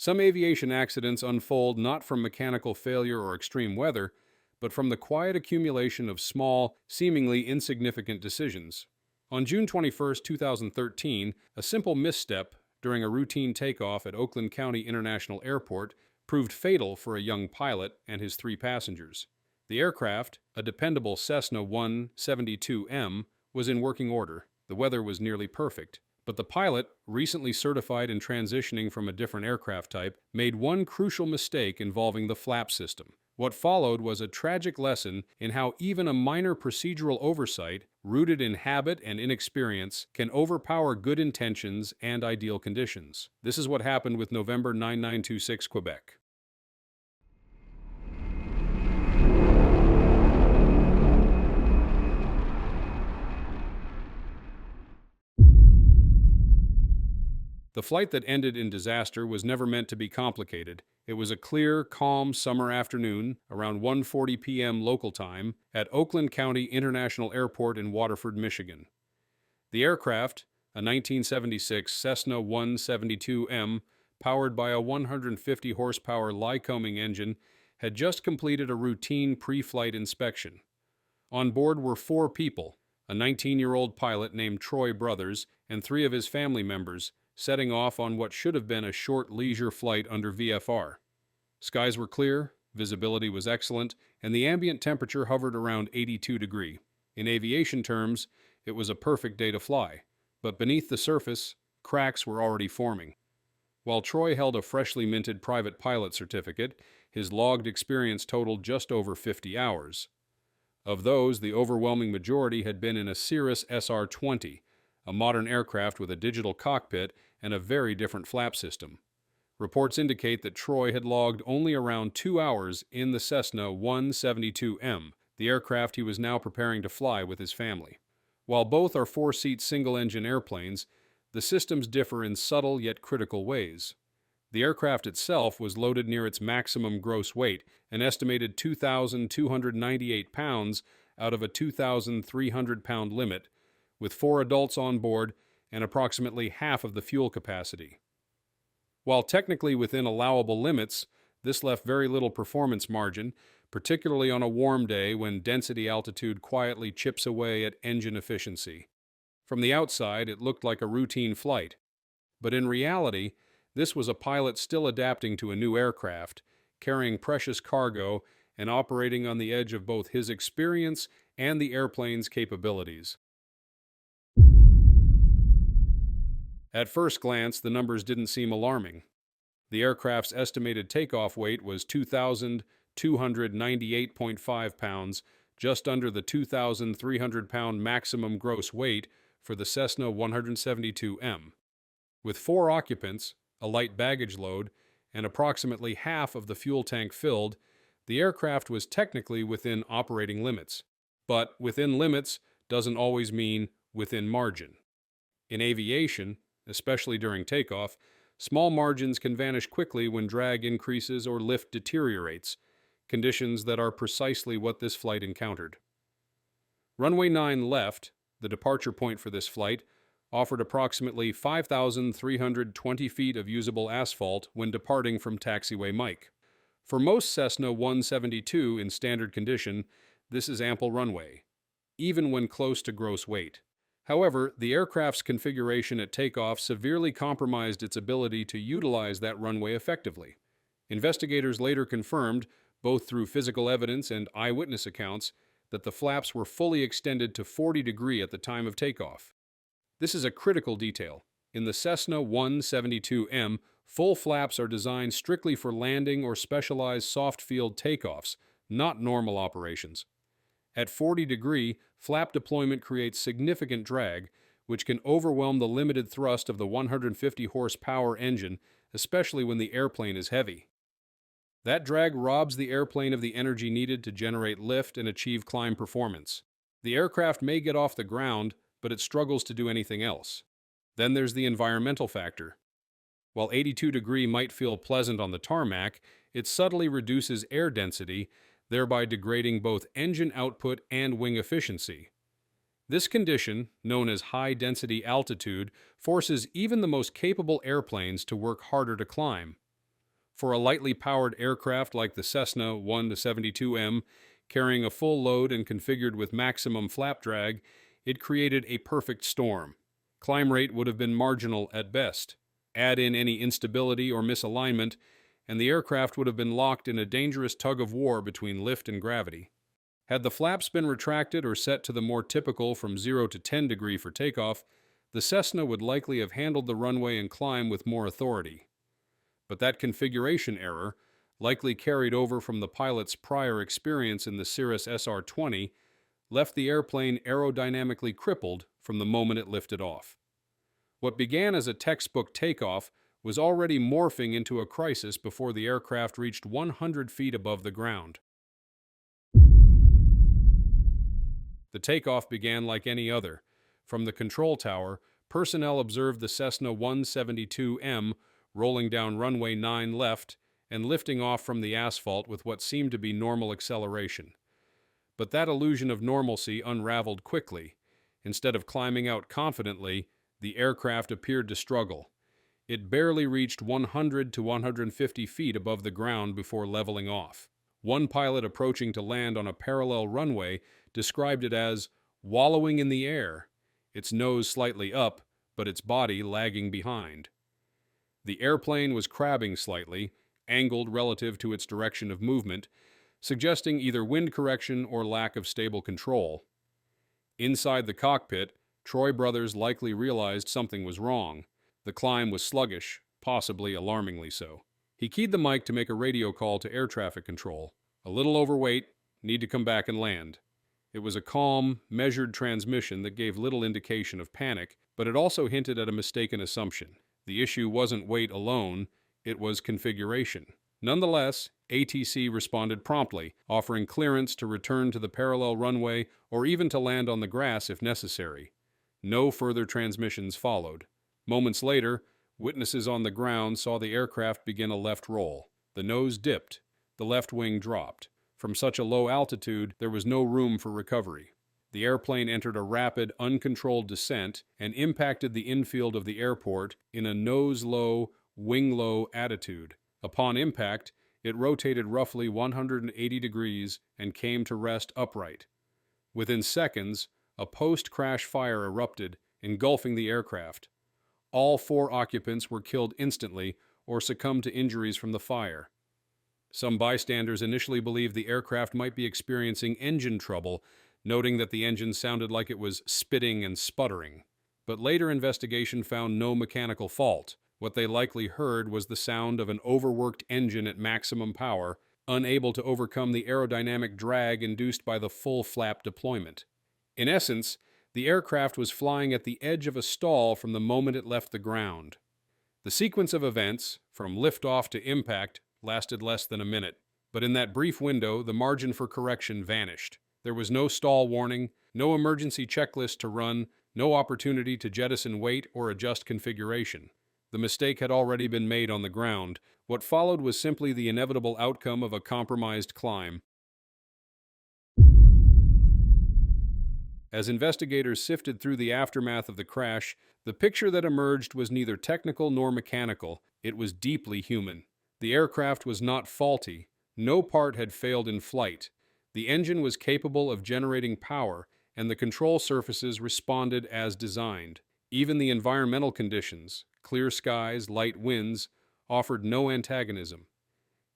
Some aviation accidents unfold not from mechanical failure or extreme weather, but from the quiet accumulation of small, seemingly insignificant decisions. On June 21, 2013, a simple misstep during a routine takeoff at Oakland County International Airport proved fatal for a young pilot and his 3 passengers. The aircraft, a dependable Cessna 172M, was in working order. The weather was nearly perfect. But the pilot, recently certified and transitioning from a different aircraft type, made one crucial mistake involving the flap system. What followed was a tragic lesson in how even a minor procedural oversight, rooted in habit and inexperience, can overpower good intentions and ideal conditions. This is what happened with November 9926 Quebec. The flight that ended in disaster was never meant to be complicated. It was a clear, calm summer afternoon, around 1:40 p.m. local time, at Oakland County International Airport in Waterford, Michigan. The aircraft, a 1976 Cessna 172M, powered by a 150-horsepower Lycoming engine, had just completed a routine pre-flight inspection. On board were 4 people, a 19-year-old pilot named Troy Brothers and 3 of his family members, setting off on what should have been a short leisure flight under VFR. Skies were clear, visibility was excellent, and the ambient temperature hovered around 82 degrees. In aviation terms, it was a perfect day to fly, but beneath the surface, cracks were already forming. While Troy held a freshly minted private pilot certificate, his logged experience totaled just over 50 hours. Of those, the overwhelming majority had been in a Cirrus SR-20, a modern aircraft with a digital cockpit and a very different flap system. Reports indicate that Troy had logged only around 2 hours in the Cessna 172M, the aircraft he was now preparing to fly with his family. While both are 4-seat single-engine airplanes, the systems differ in subtle yet critical ways. The aircraft itself was loaded near its maximum gross weight, an estimated 2,298 pounds out of a 2,300-pound limit, with 4 adults on board and approximately half of the fuel capacity. While technically within allowable limits, this left very little performance margin, particularly on a warm day when density altitude quietly chips away at engine efficiency. From the outside, it looked like a routine flight, but in reality, this was a pilot still adapting to a new aircraft, carrying precious cargo and operating on the edge of both his experience and the airplane's capabilities. At first glance, the numbers didn't seem alarming. The aircraft's estimated takeoff weight was 2,298.5 pounds, just under the 2,300-pound maximum gross weight for the Cessna 172M. With 4 occupants, a light baggage load, and approximately half of the fuel tank filled, the aircraft was technically within operating limits. But within limits doesn't always mean within margin. In aviation, especially during takeoff, small margins can vanish quickly when drag increases or lift deteriorates, conditions that are precisely what this flight encountered. Runway 9 left, the departure point for this flight, offered approximately 5,320 feet of usable asphalt when departing from taxiway Mike. For most Cessna 172 in standard condition, this is ample runway, even when close to gross weight. However, the aircraft's configuration at takeoff severely compromised its ability to utilize that runway effectively. Investigators later confirmed, both through physical evidence and eyewitness accounts, that the flaps were fully extended to 40 degrees at the time of takeoff. This is a critical detail. In the Cessna 172M, full flaps are designed strictly for landing or specialized soft-field takeoffs, not normal operations. At 40 degrees, flap deployment creates significant drag, which can overwhelm the limited thrust of the 150-horsepower engine, especially when the airplane is heavy. That drag robs the airplane of the energy needed to generate lift and achieve climb performance. The aircraft may get off the ground, but it struggles to do anything else. Then there's the environmental factor. While 82 degrees might feel pleasant on the tarmac, it subtly reduces air density, thereby degrading both engine output and wing efficiency. This condition, known as high-density altitude, forces even the most capable airplanes to work harder to climb. For a lightly powered aircraft like the Cessna 1-72M, carrying a full load and configured with maximum flap drag, it created a perfect storm. Climb rate would have been marginal at best. Add in any instability or misalignment, and the aircraft would have been locked in a dangerous tug-of-war between lift and gravity. Had the flaps been retracted or set to the more typical from 0 to 10 degree for takeoff, the Cessna would likely have handled the runway and climb with more authority. But that configuration error, likely carried over from the pilot's prior experience in the Cirrus SR-20, left the airplane aerodynamically crippled from the moment it lifted off. What began as a textbook takeoff was already morphing into a crisis before the aircraft reached 100 feet above the ground. The takeoff began like any other. From the control tower, personnel observed the Cessna 172M rolling down runway 9 left and lifting off from the asphalt with what seemed to be normal acceleration. But that illusion of normalcy unraveled quickly. Instead of climbing out confidently, the aircraft appeared to struggle. It barely reached 100 to 150 feet above the ground before leveling off. One pilot approaching to land on a parallel runway described it as wallowing in the air, its nose slightly up, but its body lagging behind. The airplane was crabbing slightly, angled relative to its direction of movement, suggesting either wind correction or lack of stable control. Inside the cockpit, Troy Brothers likely realized something was wrong. The climb was sluggish, possibly alarmingly so. He keyed the mic to make a radio call to air traffic control. A little overweight, need to come back and land. It was a calm, measured transmission that gave little indication of panic, but it also hinted at a mistaken assumption. The issue wasn't weight alone, it was configuration. Nonetheless, ATC responded promptly, offering clearance to return to the parallel runway or even to land on the grass if necessary. No further transmissions followed. Moments later, witnesses on the ground saw the aircraft begin a left roll. The nose dipped. The left wing dropped. From such a low altitude, there was no room for recovery. The airplane entered a rapid, uncontrolled descent and impacted the infield of the airport in a nose-low, wing-low attitude. Upon impact, it rotated roughly 180 degrees and came to rest upright. Within seconds, a post-crash fire erupted, engulfing the aircraft. All 4 occupants were killed instantly or succumbed to injuries from the fire. Some bystanders initially believed the aircraft might be experiencing engine trouble, noting that the engine sounded like it was spitting and sputtering. But later investigation found no mechanical fault. What they likely heard was the sound of an overworked engine at maximum power, unable to overcome the aerodynamic drag induced by the full flap deployment. In essence, the aircraft was flying at the edge of a stall from the moment it left the ground. The sequence of events, from liftoff to impact, lasted less than a minute. But in that brief window, the margin for correction vanished. There was no stall warning, no emergency checklist to run, no opportunity to jettison weight or adjust configuration. The mistake had already been made on the ground. What followed was simply the inevitable outcome of a compromised climb. As investigators sifted through the aftermath of the crash, the picture that emerged was neither technical nor mechanical. It was deeply human. The aircraft was not faulty. No part had failed in flight. The engine was capable of generating power, and the control surfaces responded as designed. Even the environmental conditions, clear skies, light winds, offered no antagonism.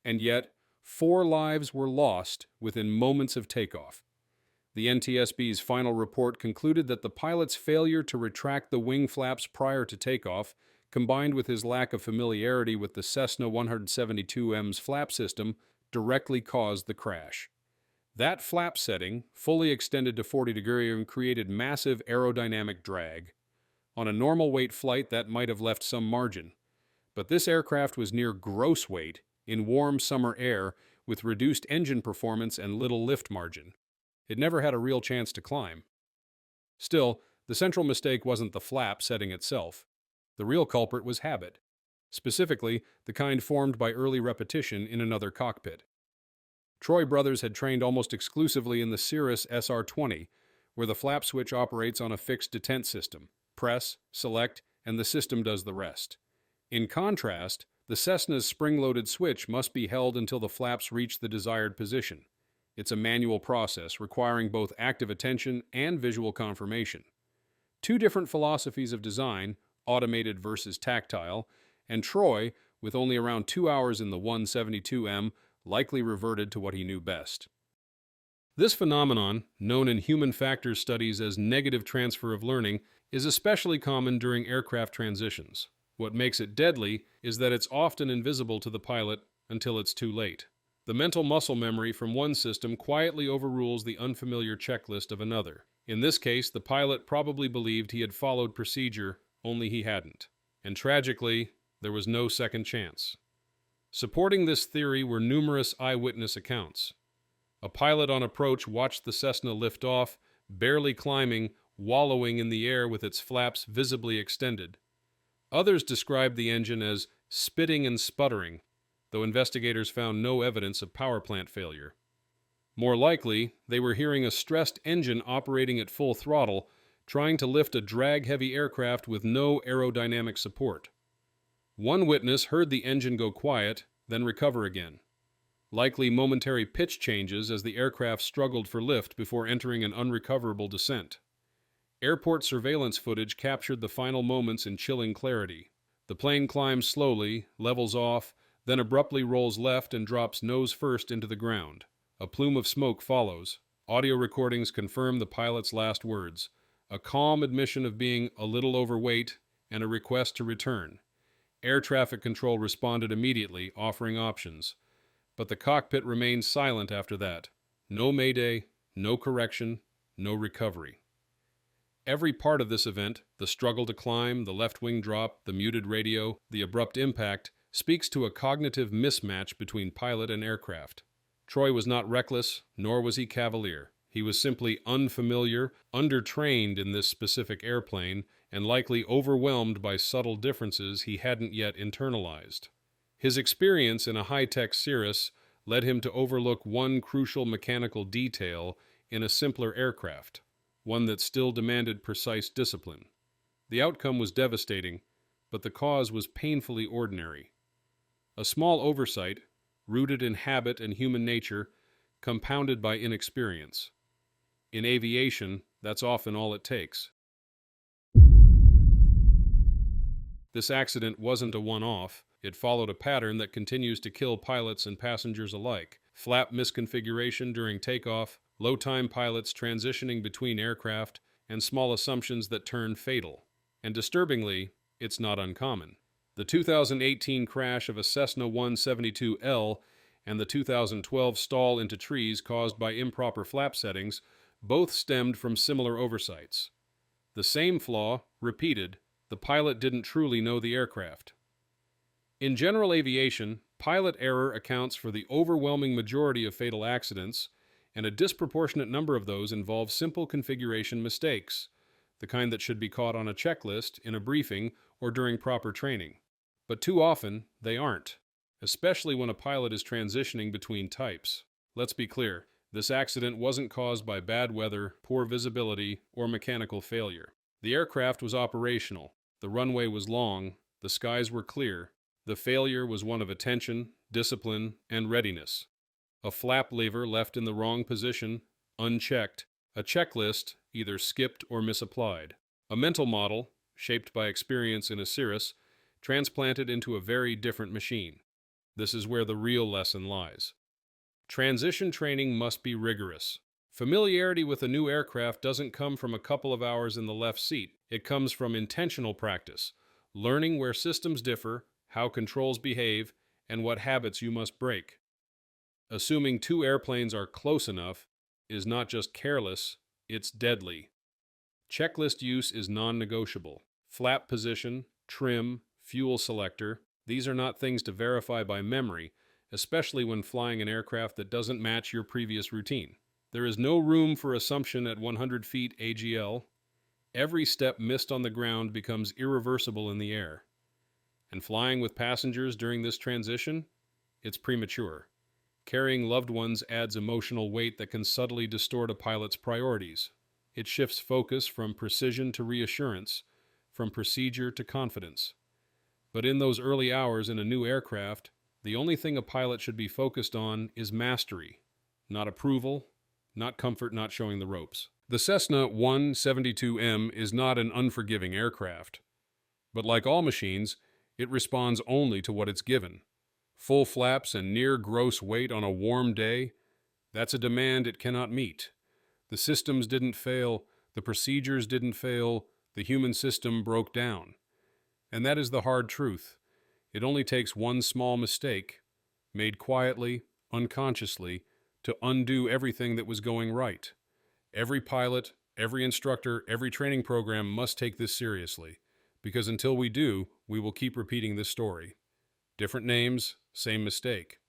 And yet, 4 lives were lost within moments of takeoff. The NTSB's final report concluded that the pilot's failure to retract the wing flaps prior to takeoff, combined with his lack of familiarity with the Cessna 172M's flap system, directly caused the crash. That flap setting, fully extended to 40 degrees, and created massive aerodynamic drag. On a normal weight flight, that might have left some margin. But this aircraft was near gross weight, in warm summer air, with reduced engine performance and little lift margin. It never had a real chance to climb. Still, the central mistake wasn't the flap setting itself. The real culprit was habit, specifically the kind formed by early repetition in another cockpit. Troy Brothers had trained almost exclusively in the Cirrus SR-20, where the flap switch operates on a fixed detent system. Press, select, and the system does the rest. In contrast, The Cessna's spring-loaded switch must be held until the flaps reach the desired position. It's a manual process requiring both active attention and visual confirmation. Two different philosophies of design, automated versus tactile, and Troy, with only around 2 hours in the 172M, likely reverted to what he knew best. This phenomenon, known in human factors studies as negative transfer of learning, is especially common during aircraft transitions. What makes it deadly is that it's often invisible to the pilot until it's too late. The mental muscle memory from one system quietly overrules the unfamiliar checklist of another. In this case, the pilot probably believed he had followed procedure, only he hadn't. And tragically, there was no second chance. Supporting this theory were numerous eyewitness accounts. A pilot on approach watched the Cessna lift off, barely climbing, wallowing in the air with its flaps visibly extended. Others described the engine as spitting and sputtering, though investigators found no evidence of power plant failure. More likely, they were hearing a stressed engine operating at full throttle, trying to lift a drag-heavy aircraft with no aerodynamic support. One witness heard the engine go quiet, then recover again. Likely momentary pitch changes as the aircraft struggled for lift before entering an unrecoverable descent. Airport surveillance footage captured the final moments in chilling clarity. The plane climbs slowly, levels off, then abruptly rolls left and drops nose first into the ground. A plume of smoke follows. Audio recordings confirm the pilot's last words, a calm admission of being a little overweight and a request to return. Air traffic control responded immediately, offering options. But the cockpit remained silent after that. No mayday, no correction, no recovery. Every part of this event, the struggle to climb, the left wing drop, the muted radio, the abrupt impact, speaks to a cognitive mismatch between pilot and aircraft. Troy was not reckless, nor was he cavalier. He was simply unfamiliar, undertrained in this specific airplane, and likely overwhelmed by subtle differences he hadn't yet internalized. His experience in a high-tech Cirrus led him to overlook one crucial mechanical detail in a simpler aircraft, one that still demanded precise discipline. The outcome was devastating, but the cause was painfully ordinary. A small oversight, rooted in habit and human nature, compounded by inexperience. In aviation, that's often all it takes. This accident wasn't a one-off. It followed a pattern that continues to kill pilots and passengers alike. Flap misconfiguration during takeoff, low-time pilots transitioning between aircraft, and small assumptions that turn fatal. And disturbingly, it's not uncommon. The 2018 crash of a Cessna 172L and the 2012 stall into trees caused by improper flap settings both stemmed from similar oversights. The same flaw, repeated, the pilot didn't truly know the aircraft. In general aviation, pilot error accounts for the overwhelming majority of fatal accidents, and a disproportionate number of those involve simple configuration mistakes, the kind that should be caught on a checklist, in a briefing, or during proper training. But too often, they aren't, especially when a pilot is transitioning between types. Let's be clear, this accident wasn't caused by bad weather, poor visibility, or mechanical failure. The aircraft was operational, the runway was long, the skies were clear. The failure was one of attention, discipline, and readiness. A flap lever left in the wrong position, unchecked, a checklist either skipped or misapplied. A mental model, shaped by experience in a Cirrus, transplanted into a very different machine. This is where the real lesson lies. Transition training must be rigorous. Familiarity with a new aircraft doesn't come from a couple of hours in the left seat. It comes from intentional practice, learning where systems differ, how controls behave, and what habits you must break. Assuming two airplanes are close enough is not just careless, it's deadly. Checklist use is non-negotiable. Flap position, trim, fuel selector, these are not things to verify by memory, especially when flying an aircraft that doesn't match your previous routine. There is no room for assumption at 100 feet AGL. Every step missed on the ground becomes irreversible in the air. And flying with passengers during this transition? It's premature. Carrying loved ones adds emotional weight that can subtly distort a pilot's priorities. It shifts focus from precision to reassurance, from procedure to confidence. But in those early hours in a new aircraft, the only thing a pilot should be focused on is mastery, not approval, not comfort, not showing the ropes. The Cessna 172M is not an unforgiving aircraft, but like all machines, it responds only to what it's given. Full flaps and near gross weight on a warm day, that's a demand it cannot meet. The systems didn't fail, the procedures didn't fail, the human system broke down. And that is the hard truth. It only takes one small mistake, made quietly, unconsciously, to undo everything that was going right. Every pilot, every instructor, every training program must take this seriously, because until we do, we will keep repeating this story. Different names, same mistake.